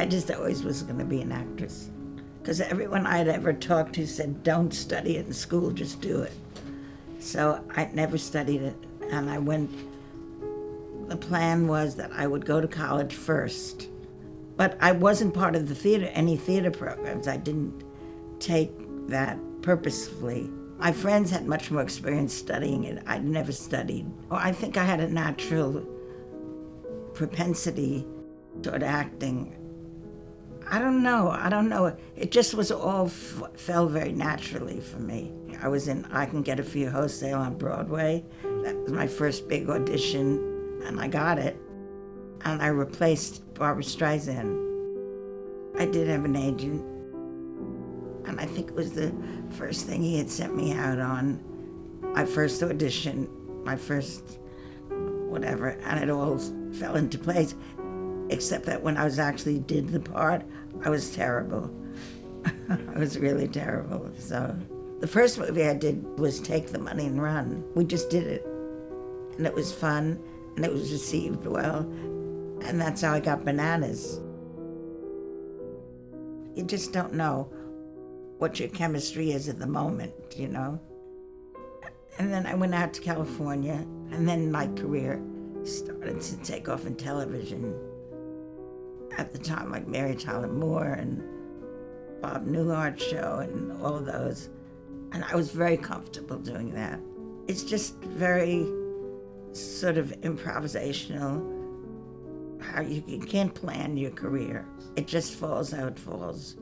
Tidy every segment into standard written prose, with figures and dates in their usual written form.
just always was going to be an actress. Because everyone I had ever talked to said, don't study it in school, just do it. So I never studied it, and the plan was that I would go to college first. But I wasn't part of any theater programs. I didn't take that purposefully. My friends had much more experience studying it. I'd never studied. Well, I think I had a natural propensity toward acting. I don't know. It just was all fell very naturally for me. I was in I Can Get a Few Wholesale on Broadway. That was my first big audition, and I got it. And I replaced Barbra Streisand. I did have an agent, and I think it was the first thing he had sent me out on. My first audition, my first whatever, and it all fell into place. Except that when I actually did the part, I was terrible. I was really terrible. So the first movie I did was Take the Money and Run. We just did it. And it was fun, and it was received well. And that's how I got Bananas. You just don't know what your chemistry is at the moment, you know? And then I went out to California, and then my career started to take off in television. At the time, like Mary Tyler Moore and Bob Newhart show and all of those. And I was very comfortable doing that. It's just very sort of improvisational, how you can't plan your career. It just falls how it falls.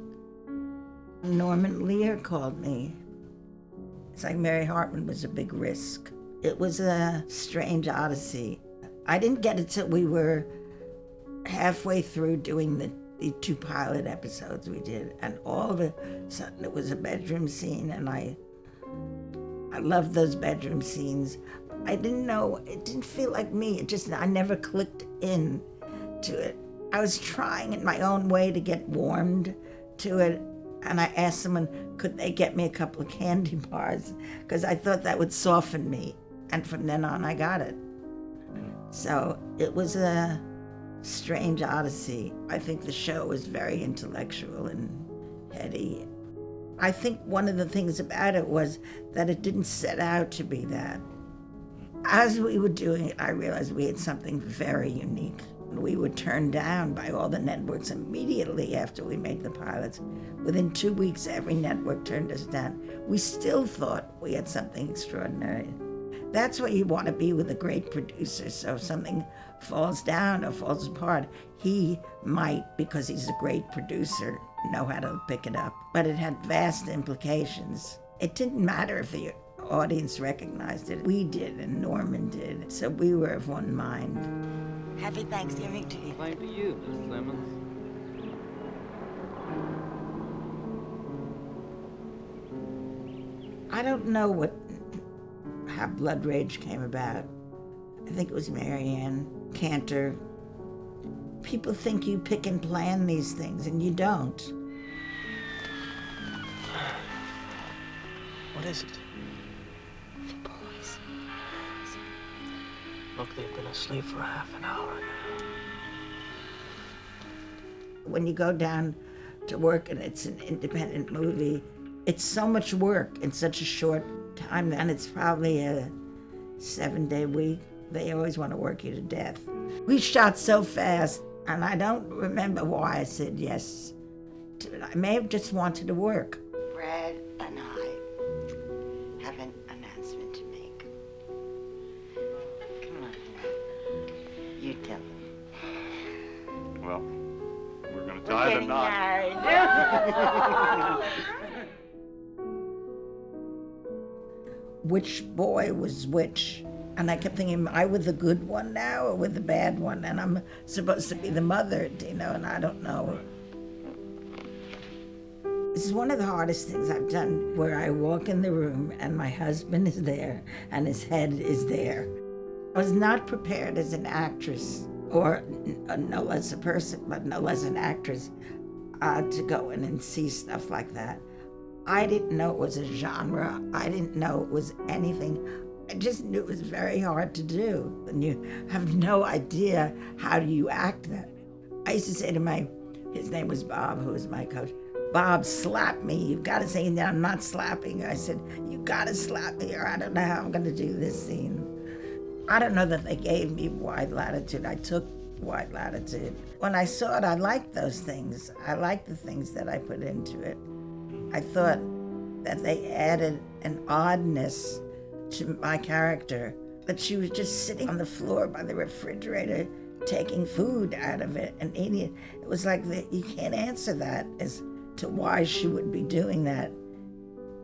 Norman Lear called me. It's like Mary Hartman was a big risk. It was a strange odyssey. I didn't get it till we were halfway through doing the 2 pilot episodes we did, and all of a sudden it was a bedroom scene, and I loved those bedroom scenes. I didn't know, it didn't feel like me. I never clicked in to it. I was trying in my own way to get warmed to it, and I asked someone, could they get me a couple of candy bars? Because I thought that would soften me, and from then on I got it. So it was a strange odyssey. I think the show was very intellectual and heady. I think one of the things about it was that it didn't set out to be that. As we were doing it, I realized we had something very unique. We were turned down by all the networks immediately after we made the pilots. Within 2 weeks, every network turned us down. We still thought we had something extraordinary. That's what you want to be with a great producer. So if something falls down or falls apart, he might, because he's a great producer, know how to pick it up. But it had vast implications. It didn't matter if the audience recognized it. We did, and Norman did. So we were of one mind. Happy Thanksgiving to you. Same to you, Miss Simmons. I don't know how Blood Rage came about. I think it was Marianne Cantor. People think you pick and plan these things, and you don't. What is it? The boys. Look, they've been asleep for half an hour now. When you go down to work and it's an independent movie, it's so much work in such a short time, and it's probably a 7-day week. They always want to work you to death. We shot so fast, and I don't remember why I said yes to it. I may have just wanted to work. Brad and I have an announcement to make. Come on, Brad. You tell them. Well, we're going to tie the knot. Married. Which boy was which? And I kept thinking, am I with the good one now or with the bad one? And I'm supposed to be the mother, you know, and I don't know. This is one of the hardest things I've done, where I walk in the room and my husband is there and his head is there. I was not prepared as an actress, or no less a person, but no less an actress, to go in and see stuff like that. I didn't know it was a genre. I didn't know it was anything. I just knew it was very hard to do. And you have no idea how do you act that. I used to say to my his name was Bob, who was my coach. Bob, slap me. You've got to say, no, I'm not slapping you. I said, you got to slap me or I don't know how I'm going to do this scene. I don't know that they gave me wide latitude. I took wide latitude. When I saw it, I liked those things. I liked the things that I put into it. I thought that they added an oddness to my character, that she was just sitting on the floor by the refrigerator taking food out of it and eating it. It was like you can't answer that as to why she would be doing that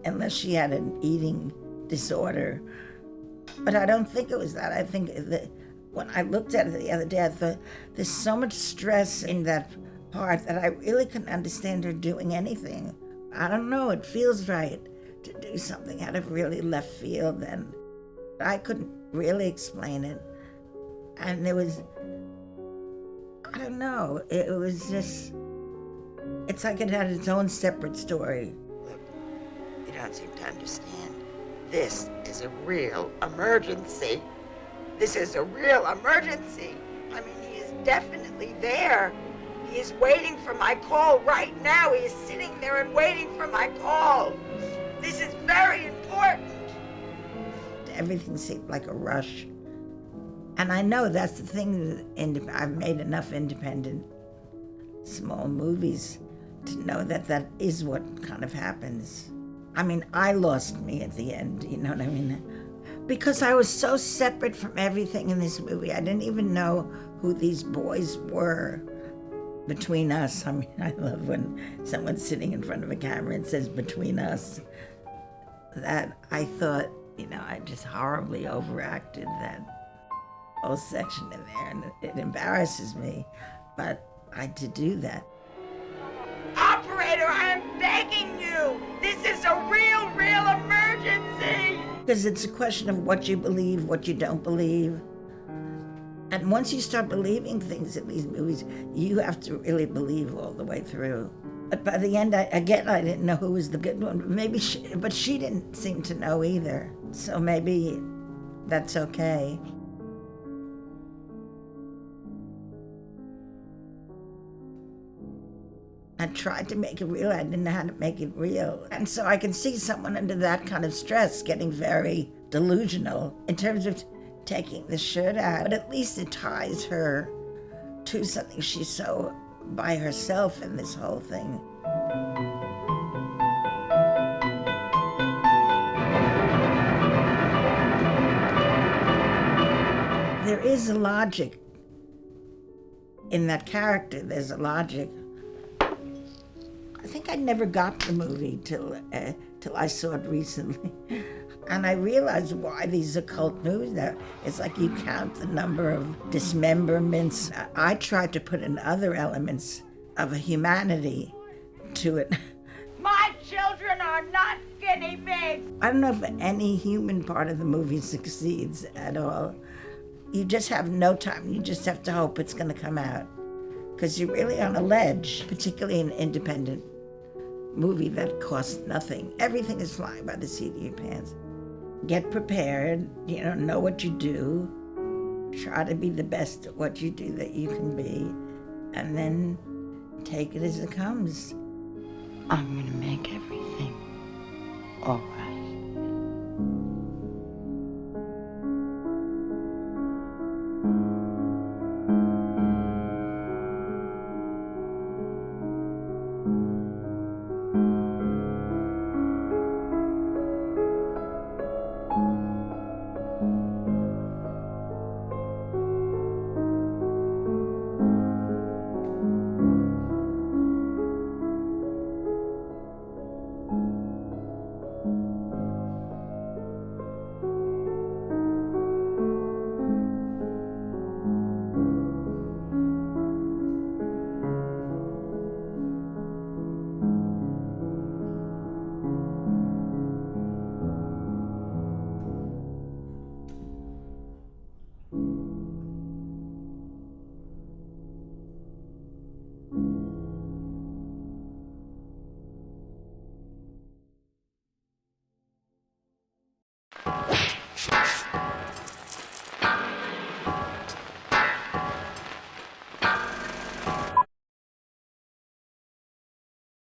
unless she had an eating disorder. But I don't think it was that. I think that when I looked at it the other day, I thought there's so much stress in that part that I really couldn't understand her doing anything. I don't know, it feels right to do something out of really left field, and I couldn't really explain it. And there was, I don't know, it was just, it's like it had its own separate story. Look, you don't seem to understand. This is a real emergency. This is a real emergency. I mean, he is definitely there. He is waiting for my call right now. He is sitting there and waiting for my call. This is very important. Everything seemed like a rush. And I know that's the thing, I've made enough independent small movies to know that that is what kind of happens. I mean, I lost me at the end, you know what I mean? Because I was so separate from everything in this movie. I didn't even know who these boys were between us. I mean, I love when someone's sitting in front of a camera and says between us. That I thought, you know, I just horribly overacted that whole section in there, and it embarrasses me, but I had to do that. Operator, I am begging you. This is a real emergency. Because it's a question of what you believe, what you don't believe. And once you start believing things in these movies, you have to really believe all the way through. But by the end, I didn't know who was the good one. Maybe but she didn't seem to know either. So maybe that's okay. I tried to make it real. I didn't know how to make it real. And so I can see someone under that kind of stress getting very delusional in terms of taking the shirt out. But at least it ties her to something she's so by herself in this whole thing. There is a logic in that character. There's a logic. I think I never got the movie till I saw it recently. And I realized why these occult movies, that it's like you count the number of dismemberments. I tried to put in other elements of a humanity to it. My children are not guinea pigs. I don't know if any human part of the movie succeeds at all. You just have no time. You just have to hope it's going to come out. Because you're really on a ledge, particularly in an independent movie that costs nothing. Everything is flying by the seat of your pants. Get prepared, know what you do. Try to be the best at what you do that you can be. And then take it as it comes. I'm gonna make everything all right.